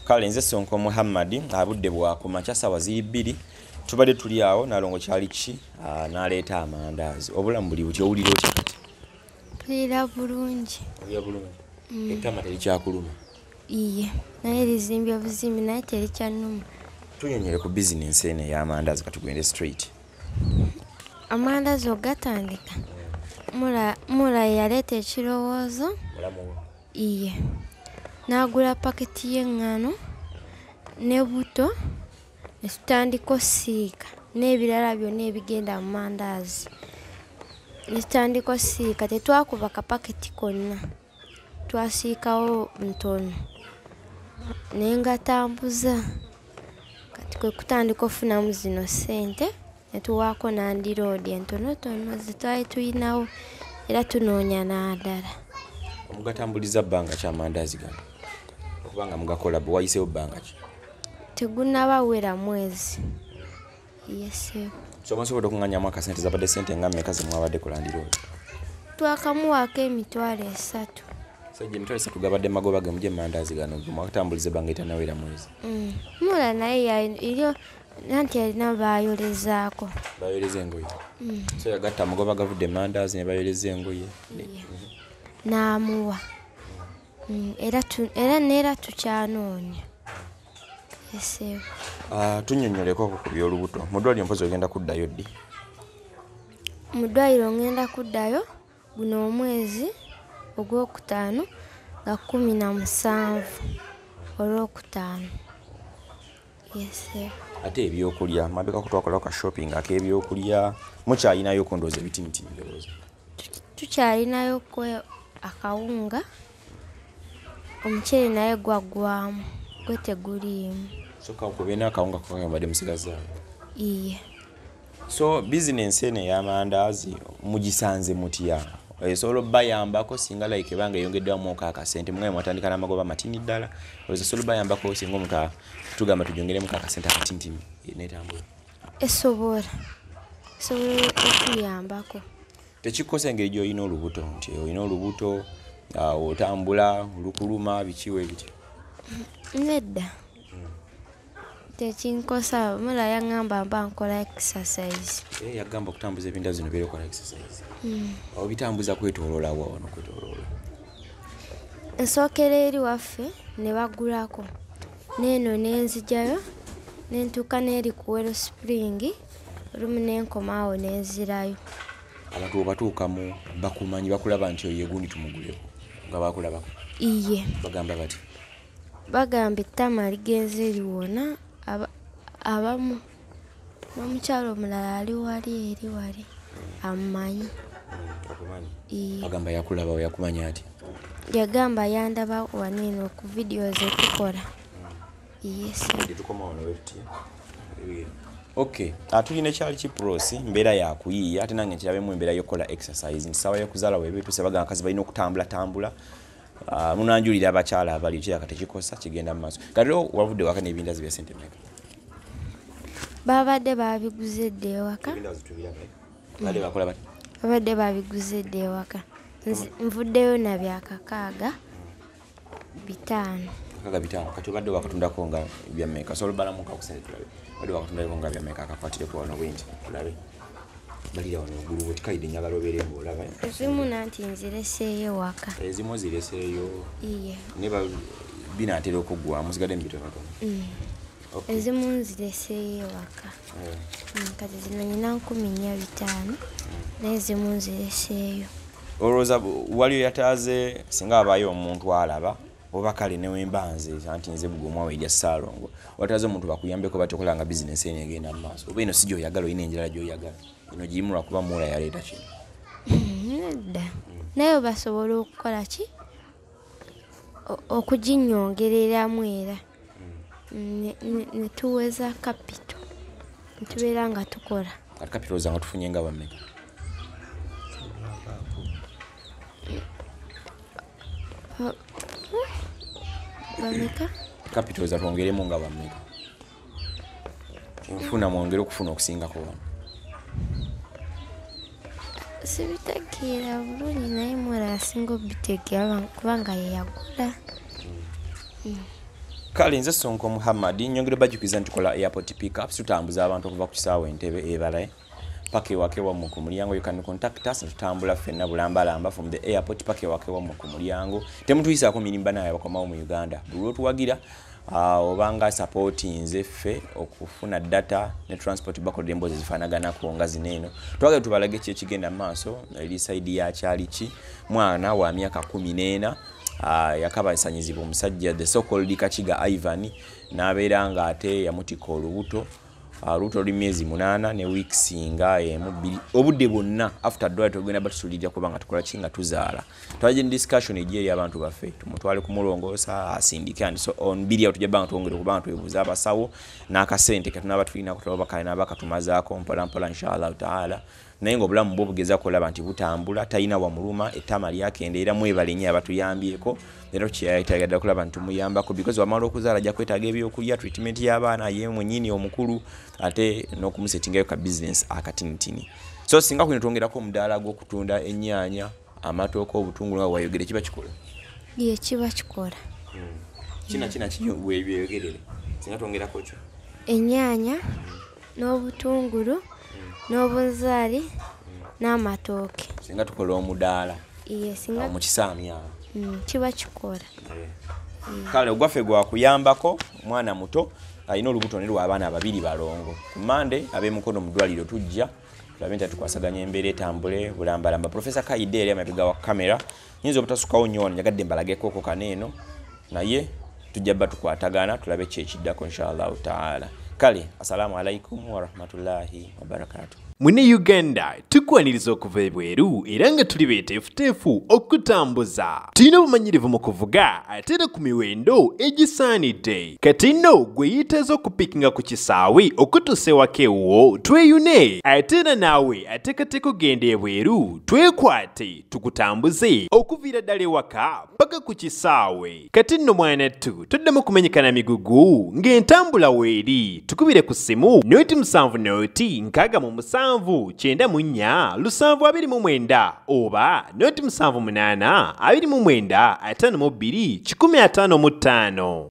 Kale nze Sonko Muhammad abudde bwakuma kya sawa ziri 2 tubadde tuli awo nalongo kyali ki naleeta amandazi obulamu buli buti owulira otya kati mpulira bulungi ettama terikyakuluma iye naye lizimbye obuzimbi naye terikyannuma tunyonyere ku bizinensi eno ey'amandazi katugende straight amandazi ogatandika mula yaleeta ekirowoozo iye n'agula paketi y'eŋŋano ne buto ne tutandika osiika n'ebirala byonna ebigenda mu mandazi ne tutandika osiika tetwakuba kapaketi konna twasiikawo ntono naye nga tambuza kati kwe kutandika ofunamu zino ssente ne tuwaako nandiroodi entonotono zetwali tuyinawo era tunoonya n'adala omugatambuliza bbanga ky'amandazi gano okubanga mugakola bwe wayiseewo bbanga ki tegunnabawera mwezi yesebo so mwasobodde okuŋŋanyamu akasente zabadde sente nga mmeka ze mwabadde kulandiroodi twakamuwaako emitwalo 3 sajja emitwalo 3 gabadde magoba ge mugye mandazi gano mwakatambuliza ebbanga etanawera mwezi mula naye iryo nanti yalina bayolezaako bayoleza engoye so yagatta amagoba gavudde mandazi ne bayoleza engoye n'amuwa era tukyanoonya yesebo tunnyonnyoleko ku by'olubuto mu ddwaliro mpozi ogenda kuddayo ddi mu ddwaliro ngenda kuddayo guno omwezi ogwokutaano nga 17 olwokutaano yesebo ate ebyokulya mabeka kutwakolawo ka shopping ak'ebyokulya mukyalinayo kondooza ebitimitimi ndowooza tukyalinayo akawunga omuceere naye gwaggwamu gwe teguliimu soka okubeera akawunga kakambadde musigazaayo iye so bizinensi eno ey'amandaazi mugisanze mutya esobola obbayambako singa like ebanga eyongeddewamuoko akasente mugaye mwatandika n'amagoba matini ddala esobola obbayambako singa omuntu tugamba tujongeremuko akasente akatinitimi netambula esobola okuyambako tekikosa engeri gy'olina olubuto nti olina olubuto otambula olukuluma bikiwe bityo nedda tekinkosa mula yaŋŋamba mba nkola exercise yagamba okutambuza ebinda zino beera okola exercise obitambuza kwetooloola wano kwetooloola ensookera eri waffe ne bagulako neeno nenzigyayo nentuuka n'eri ku Wero Spring olumu nenkomaawo nenzirayo abantu bwebatuukamu bakumanyi bakulaba nti oyo egundi tumuguleko nga bakulabako iye bagamba bati bagamba ettama ligenze liwona abamu n'omukyalo omulala ali wali eri wali amumanyi agamba yakulaba we yakumanya ati yagamba yandaba waniino ku vidiyo zetukola okay tulina ekyali kiprosi mbeera yakuyiiya ate nange nkirabemu embeera y'okukola exercise nti sawa y'okuzaala webeetuse bagamba akazi balina okutambula munanjulira abakyala abali kiraka tekikosa kigenda mu maaso kati wavudde waka n'ebindazi bya sente mmeka babadde babiguze edda ewaka babadde babiguze edda ewaka nvuddeyo na byakakaaga 5 kati obadde wakatundako nga byammeka sobola balamuka kusente tulabe obadde wakatundako nga byammeka akakwatireku wano bwenti tulabe balira wano ogulu otikayidde njagala obeere ng'olaba ezimu nanti nzireseeyo waka ezimu ozireseeyo iye ne binaatera okuggwamu zigadde mu bitonotono ezimu nzireseeyo waka kati zino nyina 15 naye ezimu nzireseeyo olowooza waliyo yataaze singa abaayo omuntu alaba oba kale newembanze anti nze bugomwawe erya Ssaalongo wataaze omuntu bakuyambeko batyokola nga bizinensi eno egenda mu maaso oba eno si gy'oyagala olina enjala gy'oyagala eno giyimu lwakuba muula yaleeta kino nedda naye basobola okukola ki okuginnyongereramu era ne tuweza kapito netubeera nga tukola kati kapito ozanga tufunye nga bammeka bameka kapito za twongeremu nga bammeka nfuna mwongere okufuna okusingako wano sibitegeera bulungi naye mwera asinga obitegeera kubanga yeyagula Kale nze Sonko Muhammad nyongere bajukiza ntukola airport pickups tutambuza abantu okuva ku kisaawe Entebbe ebalaye paka ewake wamwe ku mulyango. You can contact us tutambula ffenna bulambalamba from the airport paka ewake wamwe ku mulyango. Temutuyisako mirimba naye bakomawo mu Uganda buli tuwagira obanga support nze ffe okufuna data ne transport bakodde embozi zifanagana ku ngazi neno twagala tubalage kye kigenda maaso eri side ya kyalichi mwana wa myaka 14 yakabasanyizibwa omusajja the so called Kachiga Ivan nabeera ate yamutika olubuto luto limyezi 8 ne weeks nga emu obudde bonna after dwali tugenda batulija kubanga tukola kinga tuzaala twaje discussion ejeri abantu baffe tumutwale ku mulongoosa asindike and so on bilia tujabanga tuongere kubanga twebuza abasawo n'akasente katunaba tulina kutoba kana bakatumazaako mpola inshallah taala naye ng'obulamu bwo bugeza kolaba nti butambula tayina wa muluma ettama lyakendeera mwebale nnyo abatuyambyeko leero kyayitagadde kulaba nti muyambako because wamala okuzaala ajja kwetaaga ebyokulya treatment y'abaana ye mwennyini omukulu ate n'okumusetingayo ka business akatinitini so singa kuno twongerako omudaala gw'okutunda ennyaanya amatooke obutungulu nga wayogere kiba kikola ye kiba kikola kina weebyogerere singa twongerako kyo ennyaanya n'obutungulu n'obunzaali n'amatooke singa tukola omudaala singa mu kisaami awo kiba kikola kale ogwaffe gwakuyambako mwana muto alina olubuto ne lw'abaana ababiri balongo ku Monday ab'emukono mu ddwaliro tujja tulabe nti tukwasaganya embeera etambule bulambalamba. Professor Kaide eri amabiga wa kamera nyinza obutasukawo nnyo wano nyagadde mbalageko kaneeno naye tujja batukwatagana tulabe kyekiddako inshallah taala. Kale assalamu alaikum wa rahmatullahi wa barakatuh. Mune Uganda tukwaniriza okuva ebweru era nga tuli beeteefuteefu okutambuza. Tulina obumanyirivu mu kuvuga ate era ku miwendo egisaanidde. Kati nno gwe yeetaaza okupikinga ku kisaawe okutuusa ewaka ewuwo tweyune ate era naawe ateekateeka okugenda ebweru twekwate tukutambuze okuviira ddala ewaka paka ku kisaawe. Kati nno mwanattu toddamu kumenyekana migugu ng'entambula weeri tukubire ku ssimu noti 7 noti 6 94 729 oba noti 78 29 52 155.